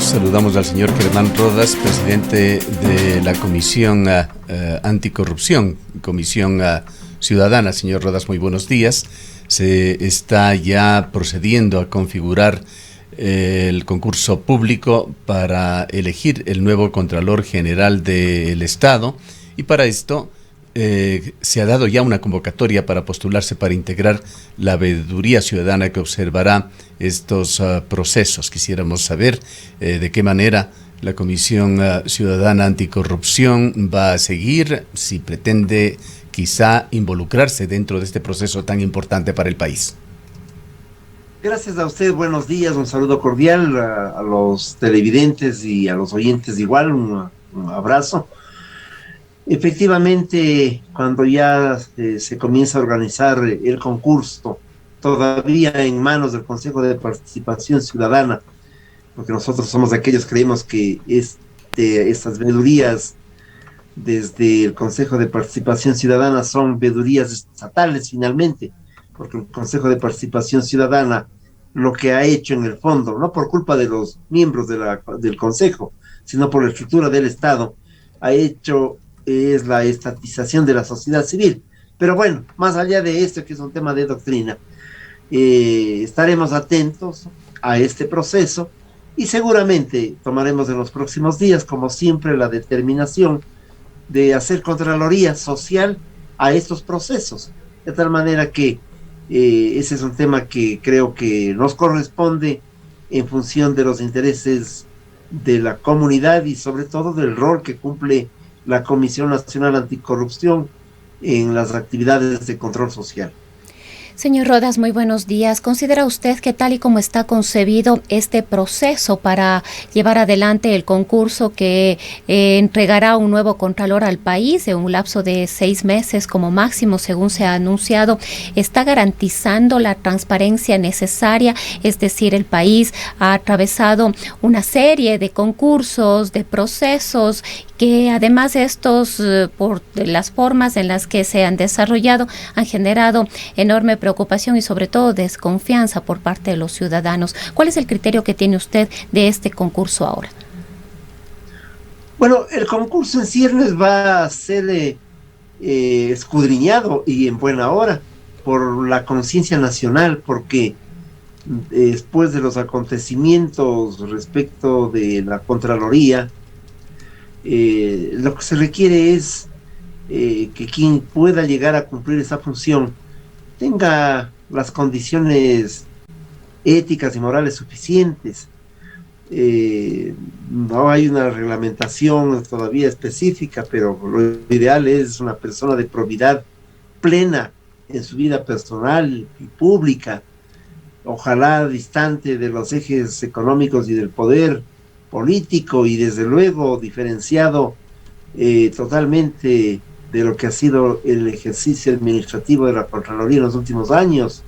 Saludamos al señor Germán Rodas, presidente de la Comisión Anticorrupción, Comisión Ciudadana. Señor Rodas, muy buenos días. Se está ya procediendo a configurar el concurso público para elegir el nuevo Contralor General del Estado, y para esto se ha dado ya una convocatoria para postularse para integrar la veeduría ciudadana que observará estos procesos. Quisiéramos saber de qué manera la Comisión Ciudadana Anticorrupción va a seguir, si pretende quizá involucrarse dentro de este proceso tan importante para el país. Gracias a usted, buenos días, un saludo cordial a los televidentes y a los oyentes igual, un abrazo. Efectivamente, cuando ya se comienza a organizar el concurso, todavía en manos del Consejo de Participación Ciudadana, porque nosotros somos de aquellos que creemos que estas veedurías desde el Consejo de Participación Ciudadana son veedurías estatales finalmente, porque el Consejo de Participación Ciudadana lo que ha hecho en el fondo, no por culpa de los miembros del Consejo, sino por la estructura del Estado, ha hecho es la estatización de la sociedad civil. Pero bueno, más allá de esto, que es un tema de doctrina, estaremos atentos a este proceso y seguramente tomaremos en los próximos días, como siempre, la determinación de hacer contraloría social a estos procesos, de tal manera que ese es un tema que creo que nos corresponde en función de los intereses de la comunidad y sobre todo del rol que cumple la Comisión Nacional Anticorrupción en las actividades de control social. Señor Rodas, muy buenos días. ¿Considera usted que tal y como está concebido este proceso para llevar adelante el concurso que entregará un nuevo contralor al país en un lapso de 6 meses como máximo, según se ha anunciado, está garantizando la transparencia necesaria? Es decir, el país ha atravesado una serie de concursos, de procesos, que además estos, por las formas en las que se han desarrollado, han generado enorme preocupación y sobre todo desconfianza por parte de los ciudadanos. ¿Cuál es el criterio que tiene usted de este concurso ahora? Bueno, el concurso en ciernes va a ser escudriñado y en buena hora por la conciencia nacional, porque después de los acontecimientos respecto de la Contraloría, lo que se requiere es que quien pueda llegar a cumplir esa función tenga las condiciones éticas y morales suficientes. No hay una reglamentación todavía específica, pero lo ideal es una persona de probidad plena en su vida personal y pública, ojalá distante de los ejes económicos y del poder político, y desde luego diferenciado totalmente de lo que ha sido el ejercicio administrativo de la Contraloría en los últimos años,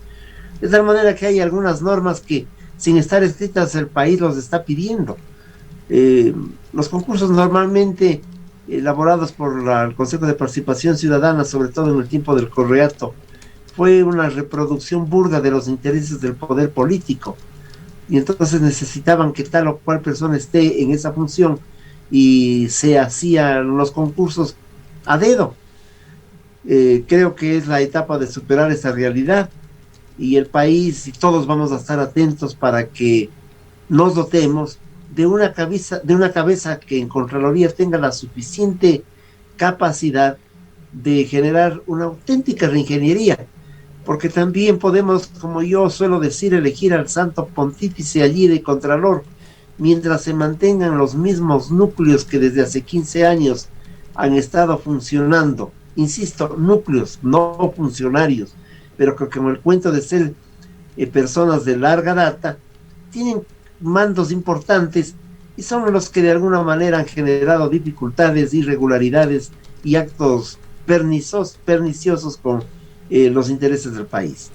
de tal manera que hay algunas normas que, sin estar escritas, el país los está pidiendo. Los concursos normalmente elaborados por el Consejo de Participación Ciudadana, sobre todo en el tiempo del Correato, fue una reproducción burda de los intereses del poder político, y entonces necesitaban que tal o cual persona esté en esa función, y se hacían los concursos a dedo. Creo que es la etapa de superar esa realidad, y el país y todos vamos a estar atentos para que nos dotemos de una cabeza que en Contraloría tenga la suficiente capacidad de generar una auténtica reingeniería, porque también podemos, como yo suelo decir, elegir al santo pontífice allí de Contralor, mientras se mantengan los mismos núcleos que desde hace 15 años han estado funcionando. Insisto, núcleos, no funcionarios, pero que como el cuento de ser personas de larga data, tienen mandos importantes y son los que de alguna manera han generado dificultades, irregularidades y actos perniciosos con los intereses del país.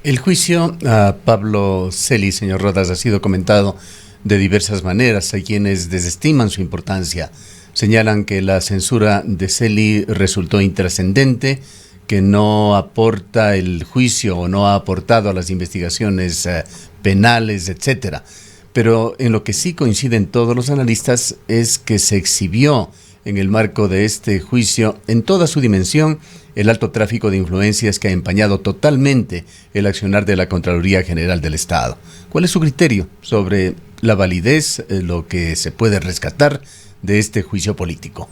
El juicio a Pablo Celi, señor Rodas, ha sido comentado de diversas maneras. Hay quienes desestiman su importancia, señalan que la censura de Celi resultó intrascendente, que no aporta el juicio o no ha aportado a las investigaciones penales, etcétera. pero en lo que sí coinciden todos los analistas es que se exhibió en el marco de este juicio en toda su dimensión el alto tráfico de influencias que ha empañado totalmente el accionar de la Contraloría General del Estado. ¿Cuál es su criterio sobre la validez, lo que se puede rescatar de este juicio político?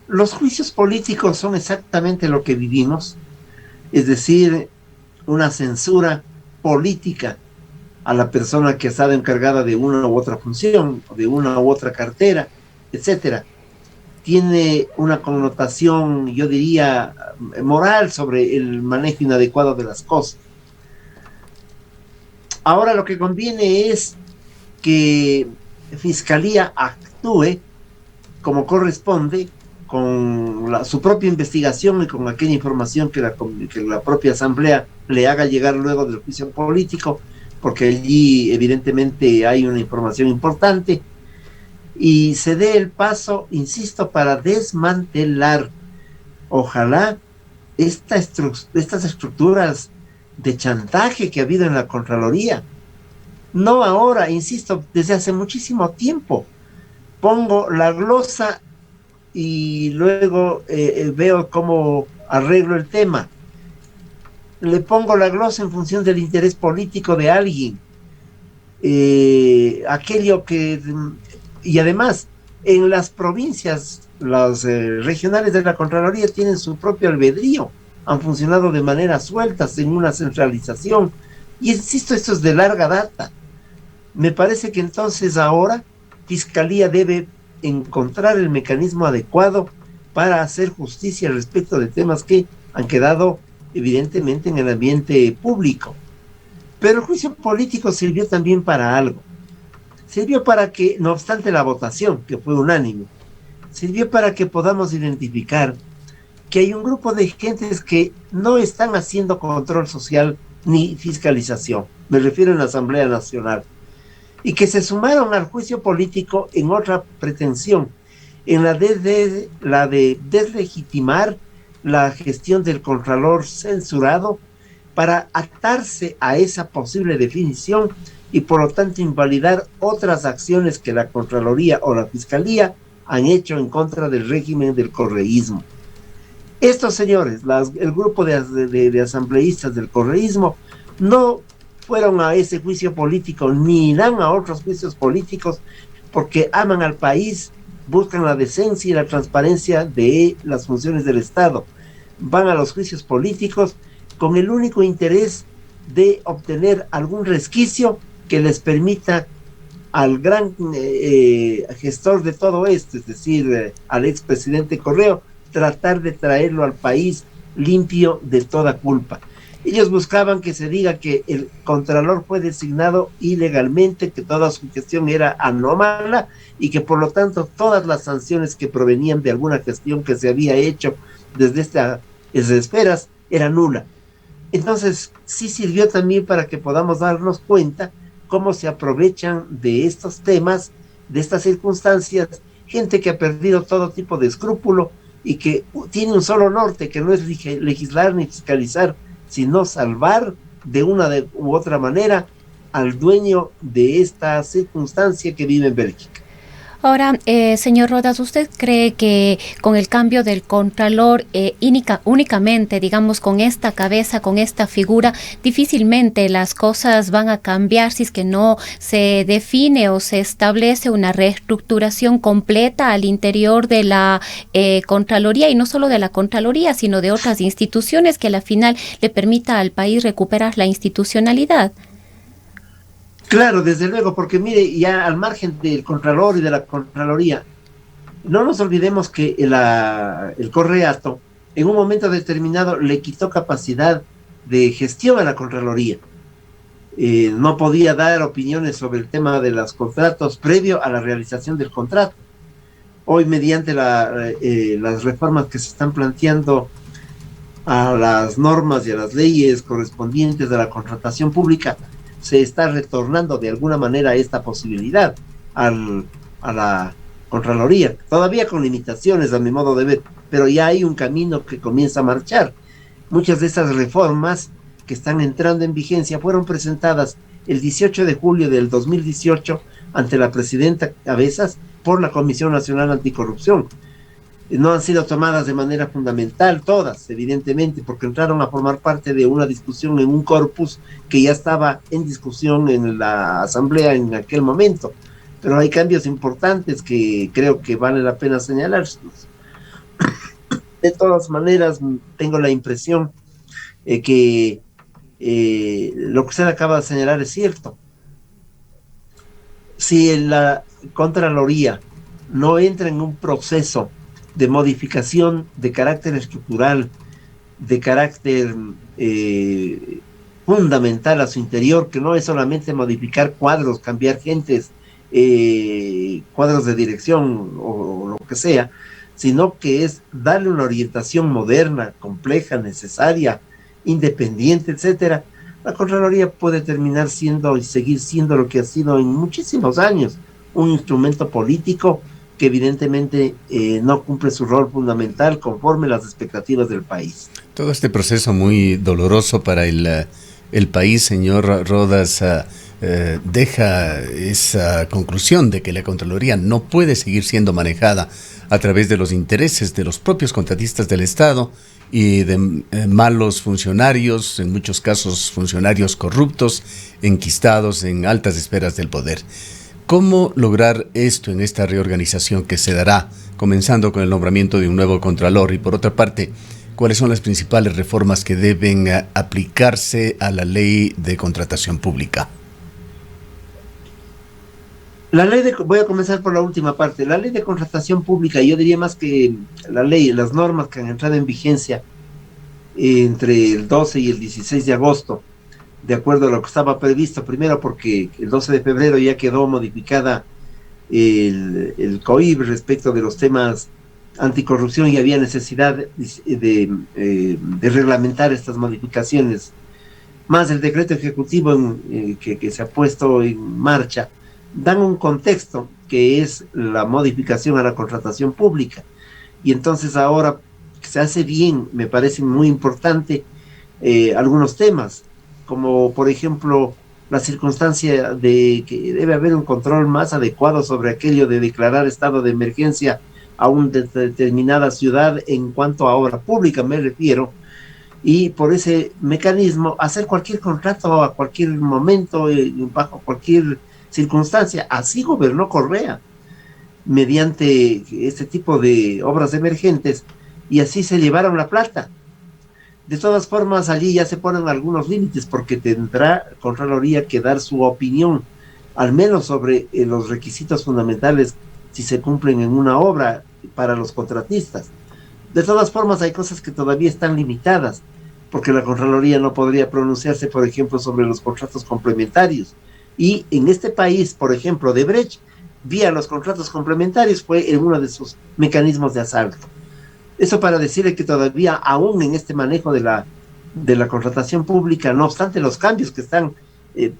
Los juicios políticos son exactamente lo que vivimos, es decir, una censura política a la persona que ha estado encargada de una u otra función, de una u otra cartera, etcétera. Tiene una connotación, yo diría, moral sobre el manejo inadecuado de las cosas. Ahora lo que conviene es que Fiscalía actúe como corresponde con su propia investigación y con aquella información que la propia Asamblea le haga llegar luego del juicio político, porque allí evidentemente hay una información importante, y se dé el paso, insisto, para desmantelar, ojalá, estas estructuras de chantaje que ha habido en la Contraloría. No ahora, insisto, desde hace muchísimo tiempo. Pongo la glosa y luego veo cómo arreglo el tema. Le pongo la glosa en función del interés político de alguien. Aquello que... Y además, en las provincias, los regionales de la Contraloría tienen su propio albedrío, han funcionado de manera suelta, sin una centralización. Y insisto, esto es de larga data. Me parece que entonces ahora Fiscalía debe encontrar el mecanismo adecuado para hacer justicia respecto de temas que han quedado evidentemente en el ambiente público. Pero el juicio político sirvió también para algo. Sirvió para que, no obstante la votación, que fue unánime, sirvió para que podamos identificar que hay un grupo de gentes que no están haciendo control social ni fiscalización. Me refiero a la Asamblea Nacional. Y que se sumaron al juicio político en otra pretensión, en la de deslegitimar la gestión del Contralor censurado para atarse a esa posible definición y por lo tanto invalidar otras acciones que la Contraloría o la Fiscalía han hecho en contra del régimen del correísmo. Estos señores, el grupo de asambleístas del correísmo, no fueron a ese juicio político ni irán a otros juicios políticos porque aman al país, buscan la decencia y la transparencia de las funciones del Estado. Van a los juicios políticos con el único interés de obtener algún resquicio que les permita al gran gestor de todo esto, es decir, al expresidente Correa, tratar de traerlo al país limpio de toda culpa. Ellos buscaban que se diga que el Contralor fue designado ilegalmente, que toda su gestión era anómala y que por lo tanto todas las sanciones que provenían de alguna gestión que se había hecho desde estas esferas era nula. Entonces sí sirvió también para que podamos darnos cuenta cómo se aprovechan de estos temas, de estas circunstancias, gente que ha perdido todo tipo de escrúpulo y que tiene un solo norte, que no es legislar ni fiscalizar, sino salvar de una u otra manera al dueño de esta circunstancia que vive en Bélgica. Ahora, señor Rodas, ¿usted cree que con el cambio del Contralor, únicamente, digamos, con esta cabeza, con esta figura, difícilmente las cosas van a cambiar si es que no se define o se establece una reestructuración completa al interior de la Contraloría, y no solo de la Contraloría, sino de otras instituciones que a la final le permita al país recuperar la institucionalidad? Claro, desde luego, porque mire, ya al margen del Contralor y de la Contraloría, no nos olvidemos que el Correato en un momento determinado le quitó capacidad de gestión a la Contraloría. No podía dar opiniones sobre el tema de los contratos previo a la realización del contrato. Hoy, mediante las reformas que se están planteando a las normas y a las leyes correspondientes de la contratación pública, se está retornando de alguna manera esta posibilidad a la Contraloría, todavía con limitaciones a mi modo de ver, pero ya hay un camino que comienza a marchar. Muchas de estas reformas que están entrando en vigencia fueron presentadas el 18 de julio del 2018 ante la presidenta Cabezas por la Comisión Nacional Anticorrupción. No han sido tomadas de manera fundamental todas, evidentemente, porque entraron a formar parte de una discusión en un corpus que ya estaba en discusión en la Asamblea en aquel momento. Pero hay cambios importantes que creo que vale la pena señalarlos. De todas maneras, tengo la impresión que lo que usted acaba de señalar es cierto. Si la Contraloría no entra en un proceso de modificación de carácter estructural, de carácter fundamental a su interior, que no es solamente modificar cuadros, cambiar gentes, cuadros de dirección o lo que sea, sino que es darle una orientación moderna, compleja, necesaria, independiente, etcétera. La Contraloría puede terminar siendo y seguir siendo lo que ha sido en muchísimos años, un instrumento político que evidentemente no cumple su rol fundamental conforme las expectativas del país. Todo este proceso muy doloroso para el país, señor Rodas, deja esa conclusión de que la Contraloría no puede seguir siendo manejada a través de los intereses de los propios contratistas del Estado y de malos funcionarios, en muchos casos funcionarios corruptos, enquistados en altas esferas del poder. ¿Cómo lograr esto en esta reorganización que se dará, comenzando con el nombramiento de un nuevo Contralor? Y por otra parte, ¿cuáles son las principales reformas que deben aplicarse a la ley de contratación pública? Voy a comenzar por la última parte. La ley de contratación pública, yo diría más que la ley, las normas que han entrado en vigencia entre el 12 y el 16 de agosto, de acuerdo a lo que estaba previsto, primero porque el 12 de febrero ya quedó modificada el COIB respecto de los temas anticorrupción y había necesidad de reglamentar estas modificaciones, más el decreto ejecutivo que se ha puesto en marcha, dan un contexto que es la modificación a la contratación pública. Y entonces ahora se hace bien, me parece muy importante, algunos temas, como por ejemplo la circunstancia de que debe haber un control más adecuado sobre aquello de declarar estado de emergencia a una determinada ciudad en cuanto a obra pública me refiero, y por ese mecanismo hacer cualquier contrato a cualquier momento, bajo cualquier circunstancia. Así gobernó Correa, mediante este tipo de obras emergentes, y así se llevaron la plata. De todas formas, allí ya se ponen algunos límites, porque tendrá Contraloría que dar su opinión, al menos sobre los requisitos fundamentales, si se cumplen en una obra para los contratistas. De todas formas, hay cosas que todavía están limitadas, porque la Contraloría no podría pronunciarse, por ejemplo, sobre los contratos complementarios. Y en este país, por ejemplo, Odebrecht, vía los contratos complementarios, fue en uno de sus mecanismos de asalto. Eso para decirle que todavía, aún en este manejo de la contratación pública, no obstante los cambios que están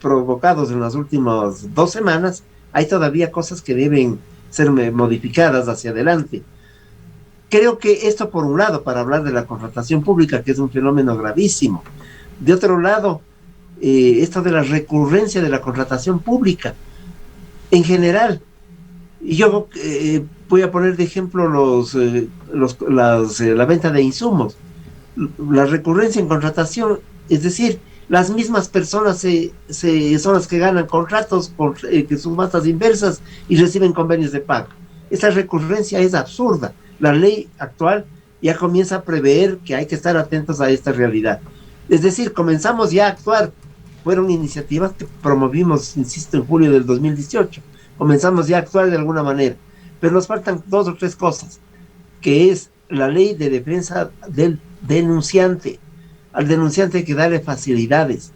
provocados en las últimas 2 semanas, hay todavía cosas que deben ser modificadas hacia adelante. Creo que esto por un lado, para hablar de la contratación pública, que es un fenómeno gravísimo. De otro lado, esto de la recurrencia de la contratación pública en general. Y yo voy a poner de ejemplo la venta de insumos. La recurrencia en contratación, es decir, las mismas personas son las que ganan contratos que son bastas inversas y reciben convenios de pago. Esa recurrencia es absurda. La ley actual ya comienza a prever que hay que estar atentos a esta realidad. Es decir, comenzamos ya a actuar. Fueron iniciativas que promovimos, insisto, en julio del 2018. Comenzamos ya a actuar de alguna manera. Pero nos faltan 2 o 3 cosas, que es la ley de defensa del denunciante. Al denunciante hay que darle facilidades.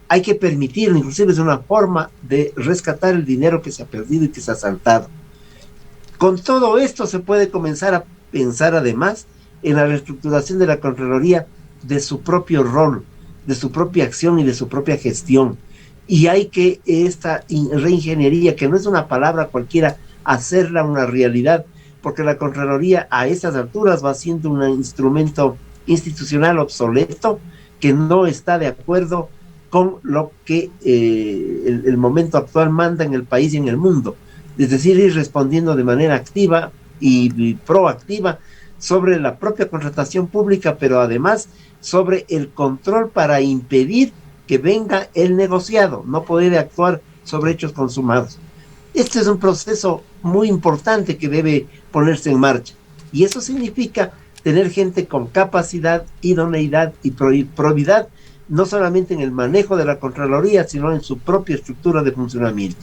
Hay que permitirlo, inclusive es una forma de rescatar el dinero que se ha perdido y que se ha asaltado. Con todo esto se puede comenzar a pensar además en la reestructuración de la Contraloría, de su propio rol, de su propia acción y de su propia gestión. Y hay que esta reingeniería, que no es una palabra cualquiera, hacerla una realidad, porque la Contraloría a estas alturas va siendo un instrumento institucional obsoleto que no está de acuerdo con lo que el momento actual manda en el país y en el mundo. Es decir, ir respondiendo de manera activa y proactiva sobre la propia contratación pública, pero además sobre el control para impedir que venga el negociado, no poder actuar sobre hechos consumados. Este es un proceso muy importante que debe ponerse en marcha, y eso significa tener gente con capacidad, idoneidad y probidad, no solamente en el manejo de la Contraloría, sino en su propia estructura de funcionamiento.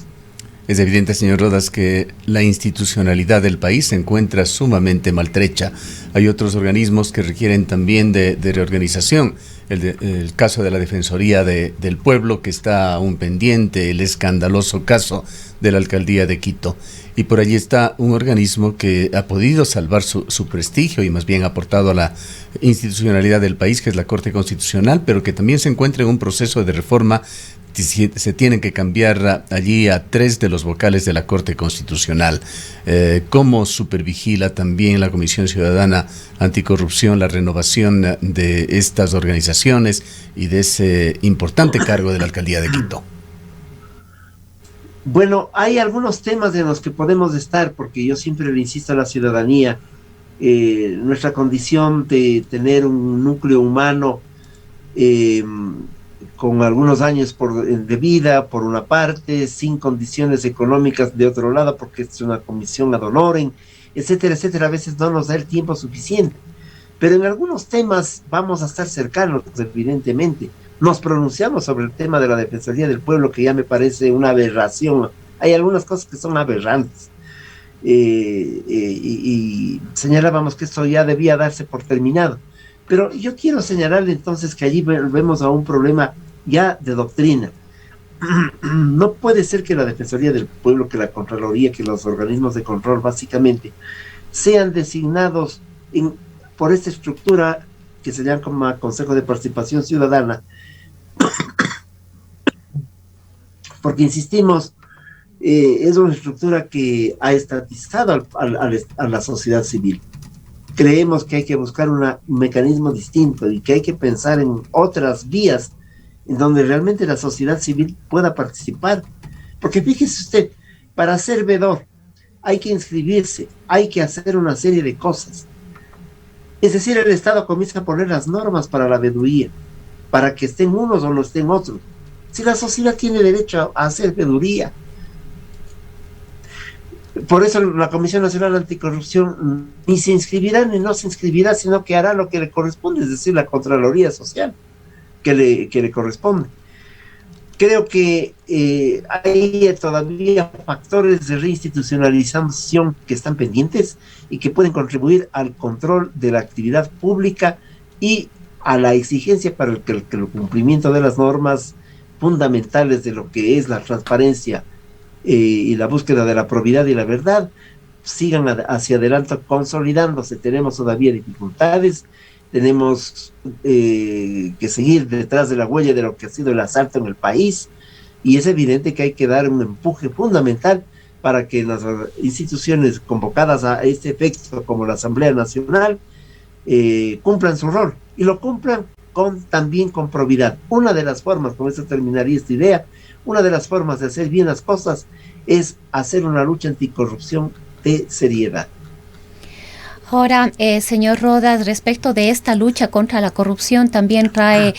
Es evidente, señor Rodas, que la institucionalidad del país se encuentra sumamente maltrecha. Hay otros organismos que requieren también de reorganización. El caso de la Defensoría del Pueblo, que está aún pendiente, el escandaloso caso de la Alcaldía de Quito. Y por allí está un organismo que ha podido salvar su prestigio y más bien ha aportado a la institucionalidad del país, que es la Corte Constitucional, pero que también se encuentra en un proceso de reforma. Se tienen que cambiar allí a 3 de los vocales de la Corte Constitucional. ¿Cómo supervigila también la Comisión Ciudadana Anticorrupción la renovación de estas organizaciones y de ese importante cargo de la Alcaldía de Quito? Bueno, hay algunos temas en los que podemos estar, porque yo siempre le insisto a la ciudadanía, nuestra condición de tener un núcleo humano con algunos años de vida, por una parte, sin condiciones económicas de otro lado, porque es una comisión ad honorem, etcétera, etcétera, a veces no nos da el tiempo suficiente. Pero en algunos temas vamos a estar cercanos, evidentemente. Nos pronunciamos sobre el tema de la Defensoría del Pueblo, que ya me parece una aberración. Hay algunas cosas que son aberrantes. Y señalábamos que esto ya debía darse por terminado. Pero yo quiero señalarle entonces que allí volvemos a un problema ya de doctrina. No puede ser que la Defensoría del Pueblo, que la Contraloría, que los organismos de control básicamente sean designados por esta estructura que se llama como Consejo de Participación Ciudadana, porque insistimos, es una estructura que ha estatizado a la sociedad civil. Creemos que hay que buscar un mecanismo distinto y que hay que pensar en otras vías en donde realmente la sociedad civil pueda participar. Porque fíjese usted, para ser vedor hay que inscribirse, hay que hacer una serie de cosas. Es decir, el Estado comienza a poner las normas para la veduría, para que estén unos o no estén otros. Si la sociedad tiene derecho a hacer veduría. Por eso la Comisión Nacional Anticorrupción ni se inscribirá ni no se inscribirá, sino que hará lo que le corresponde, es decir, la Contraloría Social que le corresponde. Creo que hay todavía factores de reinstitucionalización que están pendientes y que pueden contribuir al control de la actividad pública y a la exigencia para que el cumplimiento de las normas fundamentales de lo que es la transparencia y la búsqueda de la probidad y la verdad sigan hacia adelante consolidándose. Tenemos todavía dificultades, tenemos que seguir detrás de la huella de lo que ha sido el asalto en el país, y es evidente que hay que dar un empuje fundamental para que las instituciones convocadas a este efecto, como la Asamblea Nacional, cumplan su rol, y lo cumplan también con probidad. Una de las formas, con eso terminaría esta idea, una de las formas de hacer bien las cosas es hacer una lucha anticorrupción de seriedad. Ahora, señor Rodas, respecto de esta lucha contra la corrupción también trae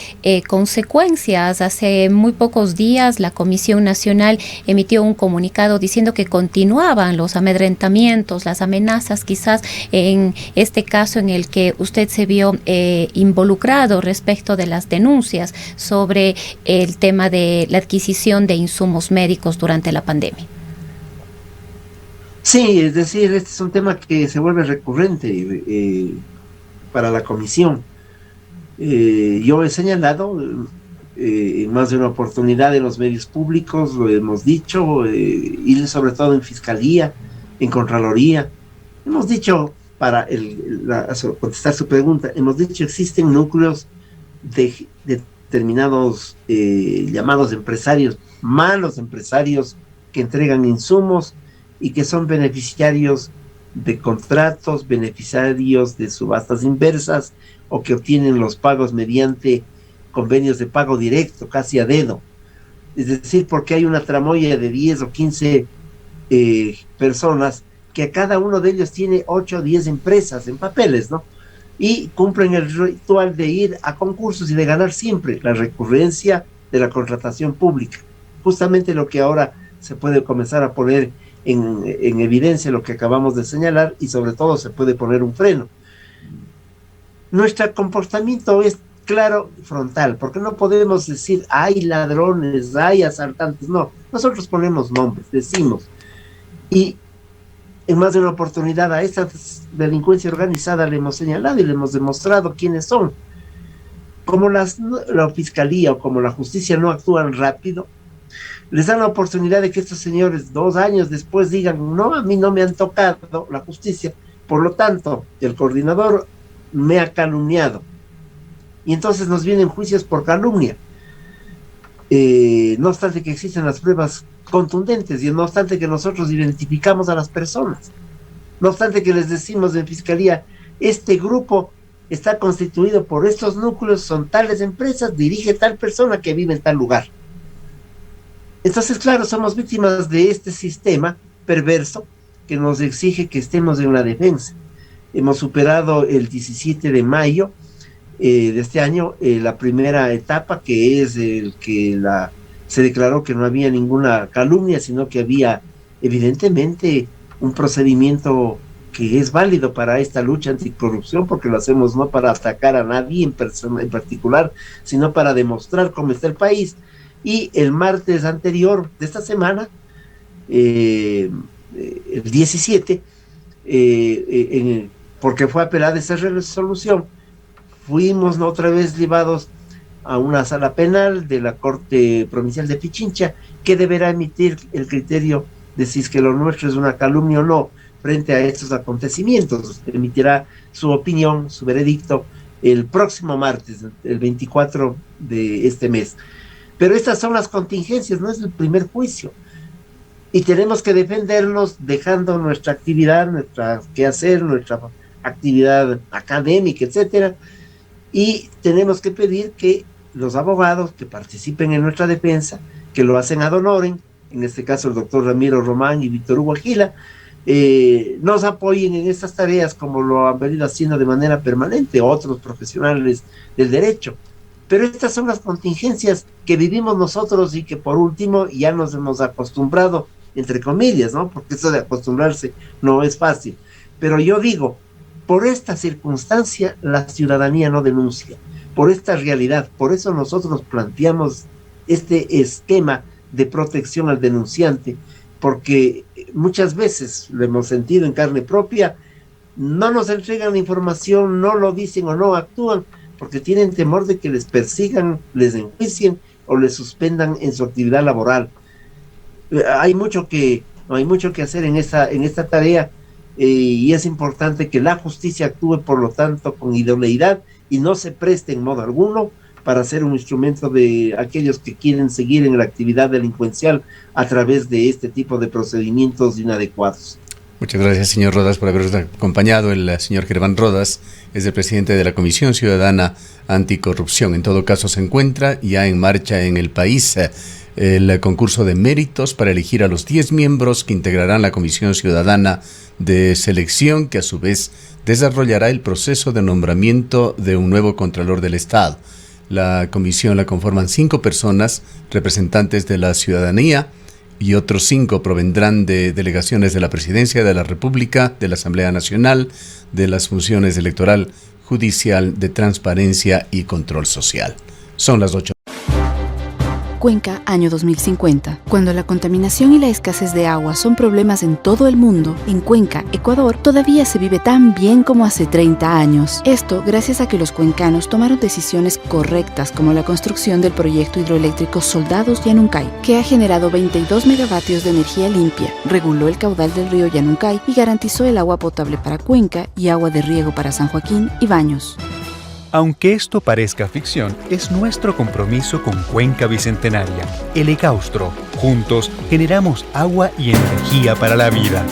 consecuencias. Hace muy pocos días la Comisión Nacional emitió un comunicado diciendo que continuaban los amedrentamientos, las amenazas, quizás en este caso en el que usted se vio involucrado respecto de las denuncias sobre el tema de la adquisición de insumos médicos durante la pandemia. Sí, es decir, este es un tema que se vuelve recurrente para la comisión. Yo he señalado en más de una oportunidad en los medios públicos, lo hemos dicho, y sobre todo en Fiscalía, en Contraloría. Hemos dicho, para contestar su pregunta, hemos dicho existen núcleos de determinados llamados empresarios, malos empresarios que entregan insumos y que son beneficiarios de contratos, beneficiarios de subastas inversas, o que obtienen los pagos mediante convenios de pago directo, casi a dedo. Es decir, porque hay una tramoya de 10 o 15 personas que a cada uno de ellos tiene 8 o 10 empresas en papeles, ¿no? Y cumplen el ritual de ir a concursos y de ganar siempre la recurrencia de la contratación pública. Justamente lo que ahora se puede comenzar a poner en evidencia, lo que acabamos de señalar, y sobre todo se puede poner un freno. Nuestro comportamiento es claro, frontal, porque no podemos decir hay ladrones, hay asaltantes, no, nosotros ponemos nombres, decimos, y en más de una oportunidad a esta delincuencia organizada le hemos señalado y le hemos demostrado quiénes son. Como la fiscalía o como la justicia no actúan rápido, les dan la oportunidad de que estos señores 2 años después digan, no, a mí no me han tocado la justicia, por lo tanto, el coordinador me ha calumniado. Y entonces nos vienen juicios por calumnia. No obstante que existen las pruebas contundentes y no obstante que nosotros identificamos a las personas, no obstante que les decimos en fiscalía, este grupo está constituido por estos núcleos, son tales empresas, dirige tal persona que vive en tal lugar. Entonces, claro, somos víctimas de este sistema perverso que nos exige que estemos en la defensa. Hemos superado el 17 de mayo de este año la primera etapa, que es el que se declaró que no había ninguna calumnia, sino que había evidentemente un procedimiento que es válido para esta lucha anticorrupción, porque lo hacemos no para atacar a nadie en particular, sino para demostrar cómo está el país. Y el martes anterior de esta semana, el 17, porque fue apelada esa resolución, fuimos otra vez llevados a una sala penal de la Corte Provincial de Pichincha, que deberá emitir el criterio de si es que lo nuestro es una calumnia o no frente a estos acontecimientos. Emitirá su opinión, su veredicto, el próximo martes, el 24 de este mes. Pero estas son las contingencias, no es el primer juicio. Y tenemos que defendernos dejando nuestra actividad, nuestra quehacer, nuestra actividad académica, etcétera. Y tenemos que pedir que los abogados que participen en nuestra defensa, que lo hacen ad honorem, en este caso el doctor Ramiro Román y Víctor Hugo Gila, nos apoyen en estas tareas como lo han venido haciendo de manera permanente otros profesionales del derecho. Pero estas son las contingencias que vivimos nosotros y que por último ya nos hemos acostumbrado, entre comillas, ¿no? Porque eso de acostumbrarse no es fácil. Pero yo digo, por esta circunstancia la ciudadanía no denuncia, por esta realidad. Por eso nosotros planteamos este esquema de protección al denunciante, porque muchas veces lo hemos sentido en carne propia, no nos entregan la información, no lo dicen o no actúan, porque tienen temor de que les persigan, les enjuicien o les suspendan en su actividad laboral. Hay mucho que hacer en esta tarea, y es importante que la justicia actúe, por lo tanto, con idoneidad y no se preste en modo alguno para ser un instrumento de aquellos que quieren seguir en la actividad delincuencial a través de este tipo de procedimientos inadecuados. Muchas gracias, señor Rodas, por habernos acompañado. El señor Germán Rodas es el presidente de la Comisión Ciudadana Anticorrupción. En todo caso, se encuentra ya en marcha en el país el concurso de méritos para elegir a los 10 miembros que integrarán la Comisión Ciudadana de Selección, que a su vez desarrollará el proceso de nombramiento de un nuevo Contralor del Estado. La comisión la conforman 5 personas, representantes de la ciudadanía, y otros 5 provendrán de delegaciones de la Presidencia de la República, de la Asamblea Nacional, de las funciones electoral, judicial, de transparencia y control social. Son las 8. Cuenca, año 2050. Cuando la contaminación y la escasez de agua son problemas en todo el mundo, en Cuenca, Ecuador, todavía se vive tan bien como hace 30 años. Esto gracias a que los cuencanos tomaron decisiones correctas, como la construcción del proyecto hidroeléctrico Soldados Yanuncay, que ha generado 22 megavatios de energía limpia, reguló el caudal del río Yanuncay y garantizó el agua potable para Cuenca y agua de riego para San Joaquín y Baños. Aunque esto parezca ficción, es nuestro compromiso con Cuenca Bicentenaria, el Ecaustro. Juntos generamos agua y energía para la vida.